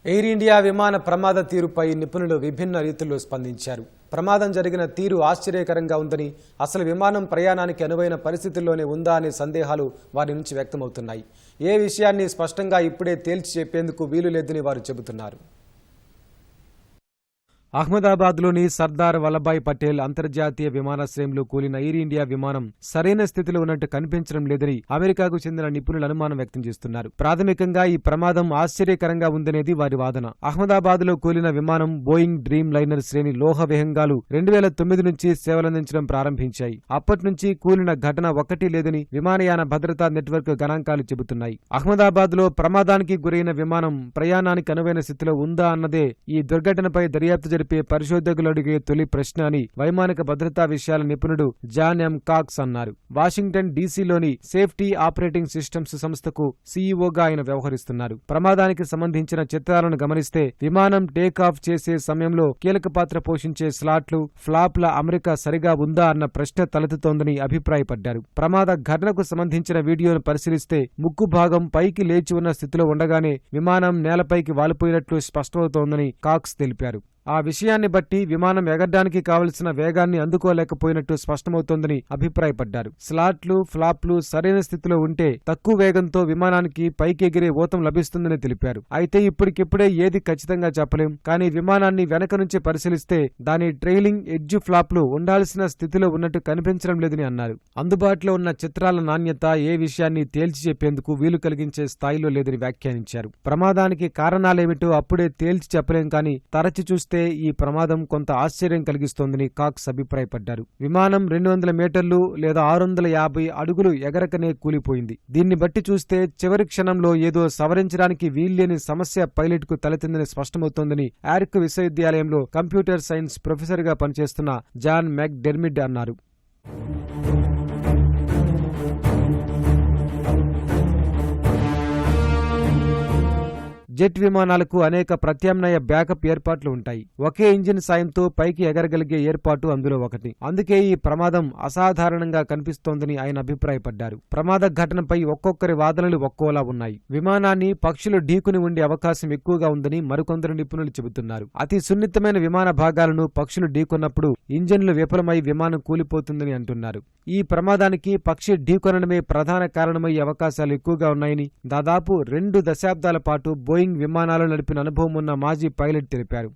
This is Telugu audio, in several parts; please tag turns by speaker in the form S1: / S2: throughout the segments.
S1: ఎయిర్ ఇండియా విమాన ప్రమాద తీరుపై నిపుణులు విభిన్న రీతుల్లో స్పందించారు. ప్రమాదం జరిగిన తీరు ఆశ్చర్యకరంగా ఉందని, అసలు విమానం ప్రయాణానికి అనువైన పరిస్థితుల్లోనే ఉందా అనే సందేహాలు వారి నుంచి వ్యక్తమవుతున్నాయి. ఏ విషయాన్ని స్పష్టంగా ఇప్పుడే తేల్చి చెప్పేందుకు వీలు లేదని వారు చెబుతున్నారు. అహ్మదాబాద్లోని సర్దార్ వల్లభాయ్ పటేల్ అంతర్జాతీయ విమానాశ్రయంలో కూలిన ఎయిర్ ఇండియా విమానం సరైన స్థితిలో ఉన్నట్టు కనిపించడం లేదని అమెరికాకు చెందిన నిపుణులు అనుమానం వ్యక్తం చేస్తున్నారు. ప్రాథమికంగా ఈ ప్రమాదం ఆశ్చర్యకరంగా ఉందనేది వారి వాదన. అహ్మదాబాద్లో కూలిన విమానం బోయింగ్ డ్రీమ్ లైనర్ శ్రేణి లోహ విహంగాలు 2009 నుంచి సేవలందించడం ప్రారంభించాయి. అప్పటి నుంచి కూలిన ఘటన ఒక్కటి లేదని విమానయాన భద్రతా నెట్వర్క్ గణాంకాలు చెబుతున్నాయి. అహ్మదాబాద్లో ప్రమాదానికి గురైన విమానం ప్రయాణానికి అనువైన స్థితిలో ఉందా అన్నదే ఈ దుర్ఘటనపై దర్యాప్తు పరిశోధకులు అడిగే తొలి ప్రశ్న అని వైమానిక భద్రతా విషయాల నిపుణుడు జాన్ ఎం కాక్స్ అన్నారు. వాషింగ్టన్ డీసీలోని సేఫ్టీ ఆపరేటింగ్ సిస్టమ్స్ సంస్థకు సీఈఓగా ఆయన వ్యవహరిస్తున్నారు. ప్రమాదానికి సంబంధించిన చిత్రాలను గమనిస్తే విమానం టేకాఫ్ చేసే సమయంలో కీలక పాత్ర పోషించే స్లాట్లు, ఫ్లాప్ల అమరిక సరిగా ఉందా అన్న ప్రశ్న తలెత్తుతోందని అభిప్రాయపడ్డారు. ప్రమాద ఘటనకు సంబంధించిన వీడియోను పరిశీలిస్తే ముక్కు భాగం పైకి లేచి ఉన్న స్థితిలో ఉండగానే విమానం నేలపైకి వాలిపోయినట్లు స్పష్టమవుతోందని కాక్స్ తెలిపారు. ఆ విషయాన్ని బట్టి విమానం ఎగరడానికి కావలసిన వేగాన్ని అందుకోలేకపోయినట్టు స్పష్టమవుతోందని అభిప్రాయపడ్డారు. స్లాట్లు, ఫ్లాప్లు సరైన స్థితిలో ఉంటే తక్కువ వేగంతో విమానానికి పైకి ఎగిరే ఊతం లభిస్తుందని తెలిపారు. అయితే ఇప్పటికిప్పుడే ఏది ఖచ్చితంగా చెప్పలేం. కానీ విమానాన్ని వెనక నుంచి పరిశీలిస్తే దాని ట్రైలింగ్ ఎడ్జ్ ఫ్లాప్లు ఉండాల్సిన స్థితిలో ఉన్నట్టు కనిపించడం లేదని అన్నారు. అందుబాటులో ఉన్న చిత్రాల నాణ్యత ఏ విషయాన్ని తేల్చి చెప్పేందుకు వీలు కలిగించే స్థాయిలో లేదని వ్యాఖ్యానించారు. ప్రమాదానికి కారణాలేమిటో అప్పుడే తేల్చి చెప్పలేం, కానీ తరచి చూస్తే ఈ ప్రమాదం కొంత ఆశ్చర్యం కలిగిస్తోందని కాక్స్ అభిప్రాయపడ్డారు. విమానం 200 మీటర్లు లేదా 650 అడుగులు ఎగరకనే కూలిపోయింది. దీన్ని బట్టి చూస్తే చివరి క్షణంలో ఏదో సవరించడానికి వీల్లేని సమస్య పైలట్ కు తలెత్తిందని స్పష్టమవుతోందని యార్క్ విశ్వవిద్యాలయంలో కంప్యూటర్ సైన్స్ ప్రొఫెసర్ గా పనిచేస్తున్న జాన్ మెక్ డెర్మిడ్ అన్నారు. జెట్ విమానాలకు అనేక ప్రత్యామ్నాయ బ్యాకప్ ఏర్పాట్లు ఉంటాయి. ఒకే ఇంజిన్ సాయంతో పైకి ఎగరగలిగే ఏర్పాటు అందులో ఒకటి. అందుకే ఈ ప్రమాదం అసాధారణంగా కనిపిస్తోందని ఆయన అభిప్రాయపడ్డారు. ప్రమాద ఘటనపై ఒక్కొక్కరి వాదనలు ఒక్కోలా ఉన్నాయి. విమానాన్ని పక్షులు ఢీకుని ఉండే అవకాశం ఎక్కువగా ఉందని మరికొందరు నిపుణులు చెబుతున్నారు. అతి సున్నితమైన విమాన భాగాలను పక్షులు ఢీకొన్నప్పుడు ఇంజన్లు విఫలమై విమానం కూలిపోతుందని అంటున్నారు. ఈ ప్రమాదానికి పక్షి ఢీకొనడమే ప్రధాన కారణమయ్యే అవకాశాలు ఎక్కువగా ఉన్నాయని దాదాపు 2 దశాబ్దాల పాటు బోయింగ్ విమానాలు నడిపిన అనుభవం ఉన్న మాజీ పైలట్ తెలిపారు.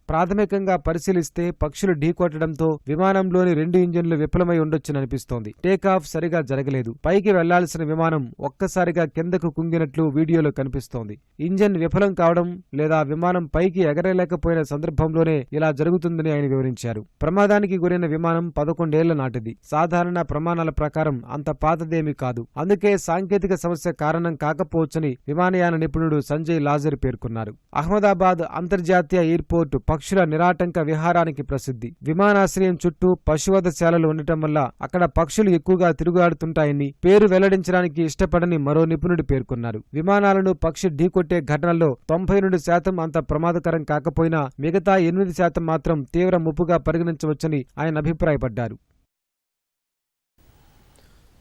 S1: ప్రాథమికంగా పరిశీలిస్తే పక్షులు ఢీకొట్టడంతో విమానంలోని 2 ఇంజన్లు విఫలమై ఉండొచ్చుననిపిస్తోంది. టేకాఫ్ సరిగా జరగలేదు. పైకి వెళ్లాల్సిన విమానం ఒక్కసారిగా కిందకు కుంగినట్లు వీడియోలో కనిపిస్తోంది. ఇంజన్ విఫలం కావడం లేదా విమానం పైకి ఎగరలేకపోయిన సందర్భంలోనే ఇలా జరుగుతుందని ఆయన వివరించారు. ప్రమాదానికి గురైన విమానం 11 ఏళ్ల నాటిది. సాధారణ ప్రమాణాల ప్రకారం అంత పాతదేమీ కాదు. అందుకే సాంకేతిక సమస్య కారణం కాకపోవచ్చని విమానయాన నిపుణుడు సంజయ్ లాజర్ పేర్కొన్నారు. అహ్మదాబాద్ అంతర్జాతీయ ఎయిర్పోర్టు పక్షుల నిరాటంక విహారానికి ప్రసిద్ధి. విమానాశ్రయం చుట్టూ పశువధశాలలు ఉండటం వల్ల అక్కడ పక్షులు ఎక్కువగా తిరుగులాడుతుంటాయని పేరు వెల్లడించడానికి ఇష్టపడని మరో నిపుణుడు పేర్కొన్నారు. విమానాలను పక్షి ఢీకొట్టే ఘటనల్లో 92% అంత ప్రమాదకరం కాకపోయినా మిగతా 8% మాత్రం తీవ్ర ముప్పుగా పరిగణించవచ్చని ఆయన అభిప్రాయపడ్డారు.